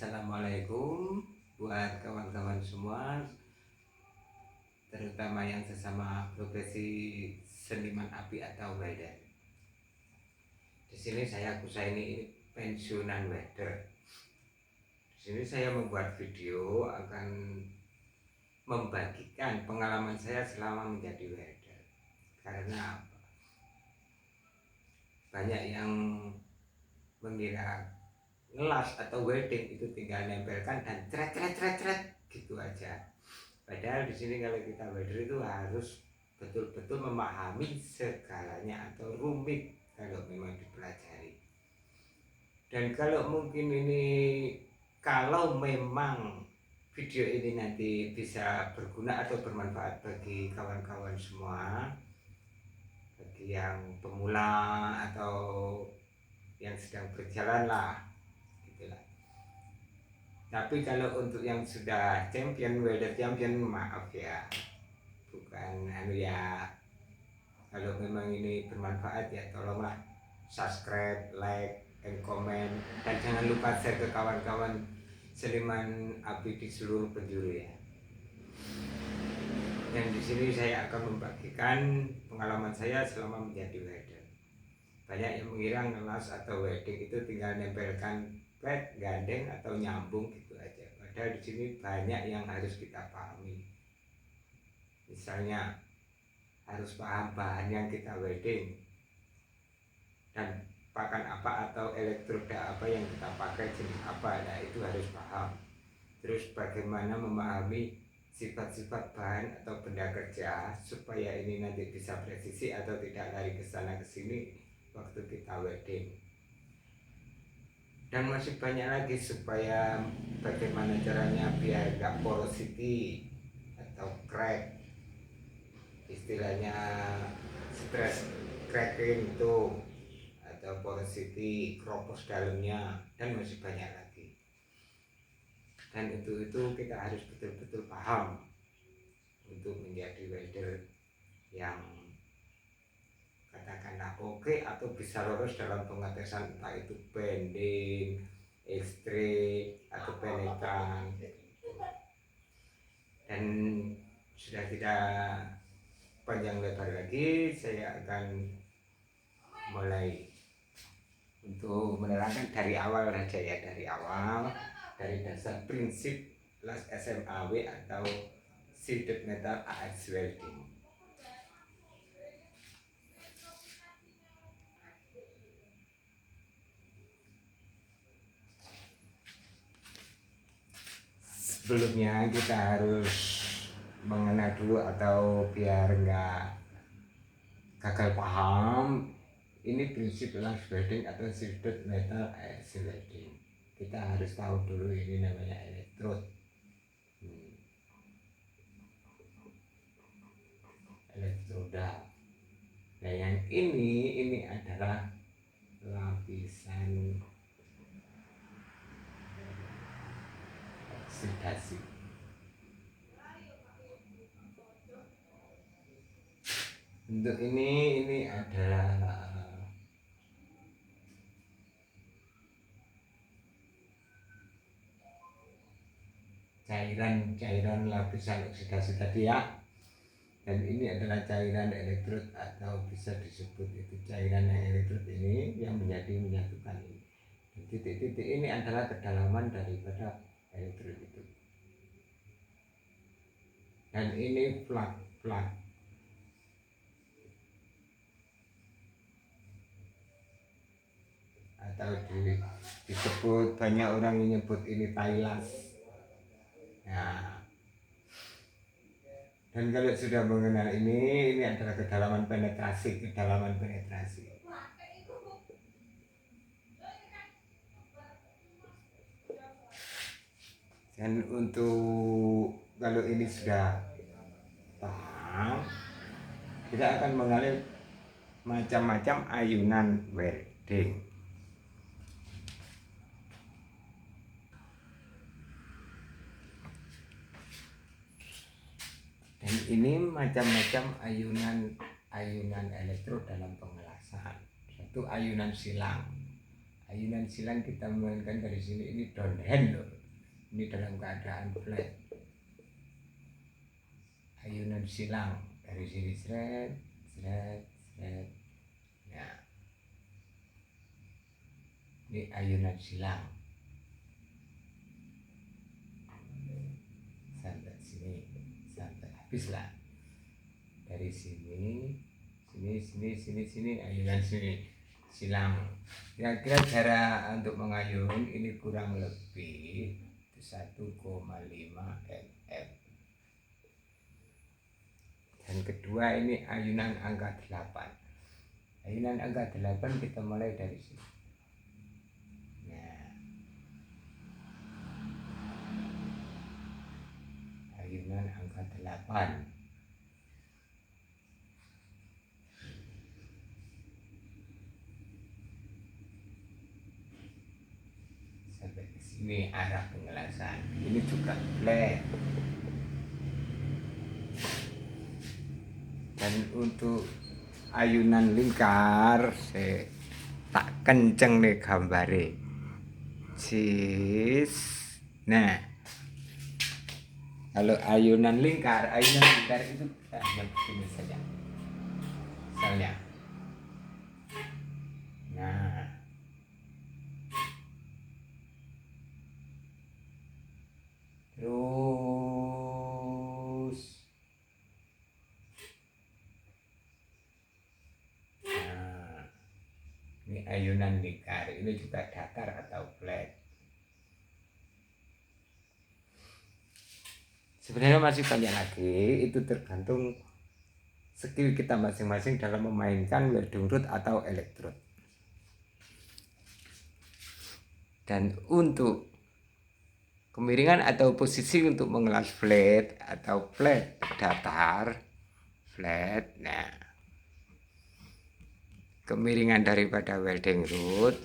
Assalamualaikum buat kawan-kawan semua, terutama yang sesama profesi seniman api atau welder. Di sini saya Kusaini pensiunan welder. Di sini saya membuat video akan membagikan pengalaman saya selama menjadi welder. Karena banyak yang mengira ngelas atau welding itu tinggal nempelkan dan cret gitu aja. Padahal di sini kalau kita welder itu harus betul-betul memahami segalanya atau rumit kalau memang dipelajari. Dan kalau mungkin ini, kalau memang video ini nanti bisa berguna atau bermanfaat bagi kawan-kawan semua, bagi yang pemula atau yang sedang berjalan lah, gitulah. Tapi kalau untuk yang sudah champion, welder champion, maaf ya, bukan ya. Kalau memang ini bermanfaat ya tolonglah subscribe, like, and comment, dan jangan lupa share ke kawan-kawan seniman api di seluruh penjuru ya. Dan di sini saya akan membagikan pengalaman saya selama menjadi welder. Banyak yang mengira ngelas atau welding itu tinggal nempelkan plat, gandeng atau nyambung gitu aja. Padahal di sini banyak yang harus kita pahami. Misalnya harus paham bahan yang kita welding dan pakan apa atau elektroda apa yang kita pakai, jenis apa, nah itu harus paham. Terus bagaimana memahami sifat-sifat bahan atau benda kerja supaya ini nanti bisa presisi atau tidak lari ke sana ke sini waktu kita welding. Dan masih banyak lagi supaya bagaimana caranya biar gak porosity atau crack, istilahnya stress cracking itu, atau porosity, kropos dalamnya, dan masih banyak lagi. Dan itu kita harus betul-betul paham untuk menjadi welder yang katakanlah oke atau bisa lolos dalam pengetesan, entah itu bending, ekstrik atau penekan. Dan sudah tidak panjang lebar lagi, saya akan mulai untuk menerangkan dari awal saja ya, dari dasar prinsip las SMAW atau Sheeted Metal AX Welding. Sebelumnya kita harus mengenal dulu, atau biar enggak gagal paham, ini prinsip las welding atau Sheeted Metal AX Welding. Kita harus tahu dulu ini namanya elektrod. Elektroda. Nah yang ini adalah lapisan oksidasi. Untuk ini adalah cairan lapisan oksidasi tadi ya. Dan ini adalah cairan elektrod, atau bisa disebut itu cairan yang elektrod ini yang menyatukan ini. Dan titik-titik ini adalah kedalaman daripada elektrod itu. Dan ini plak atau disebut, banyak orang menyebut ini tailas. Nah, dan kalau sudah mengenal ini adalah kedalaman penetrasi. Dan untuk kalau ini sudah paham, kita akan mengenal macam-macam ayunan welding. Dan ini macam-macam ayunan elektrod dalam pengelasan. Satu ayunan silang. Ayunan silang kita mainkan dari sini, ini downhand loh. Ini dalam keadaan flat. Ayunan silang dari sini seret, seret, seret. Nah, ini ayunan silang sampai sini, sampai habis lah. Dari sini, sini, ayunan sini silang. Kira-kira cara untuk mengayun ini kurang lebih 1,5 mm. Dan kedua ini ayunan angka 8. Ayunan angka 8 kita mulai dari sini. Nah, ayunan angka 8. Sampai ke sini arah pengelasan. Ini juga flat. Dan untuk ayunan lingkar saya tak kenceng nih gambare. Nah, kalau ayunan lingkar itu hanya begini saja. Misalnya. Nah, terus ini ayunan lingkar, ini juga datar atau flat. Sebenarnya masih banyak lagi, itu tergantung skill kita masing-masing dalam memainkan welding rod atau elektrod. Dan untuk kemiringan atau posisi untuk mengelas flat atau flat datar, flat, nah kemiringan daripada welding rod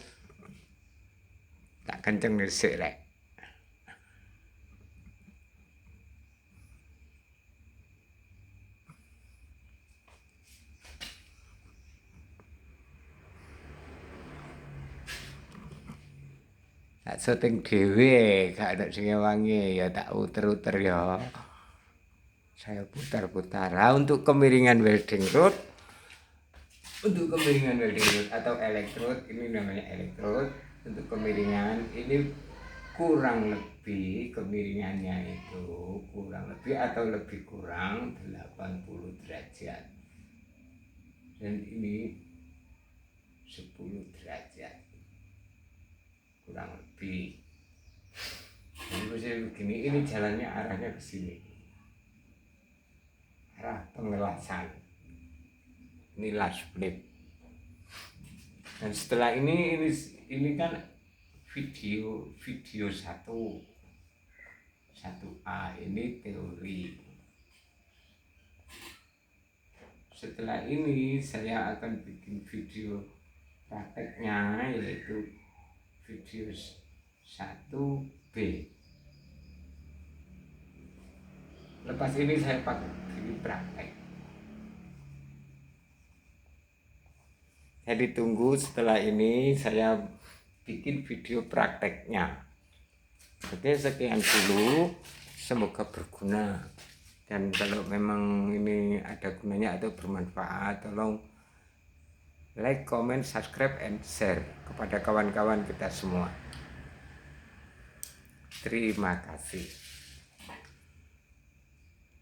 tak kenceng nisik lek. Tak syuting dhewe gak ada sing ngewangi ya tak uter-uter ya. Saya putar-putar. Nah, untuk kemiringan welding rod atau elektrod, ini namanya elektrod. Untuk kemiringan ini kurang lebih kemiringannya itu kurang lebih atau lebih kurang 80 derajat. Dan ini 10 derajat. Kurang lebih. Jadi posisi begini, ini jalannya arahnya ke sini. Arah pengelasan. Ini last flip. Dan setelah ini kan video 1A ini teori. Setelah ini saya akan bikin video prakteknya, yaitu video 1B. Lepas ini saya pakai video praktek. Jadi tunggu setelah ini saya bikin video prakteknya. Oke, sekian dulu. Semoga berguna. Dan kalau memang ini ada gunanya atau bermanfaat, tolong like, comment, subscribe, and share kepada kawan-kawan kita semua. Terima kasih.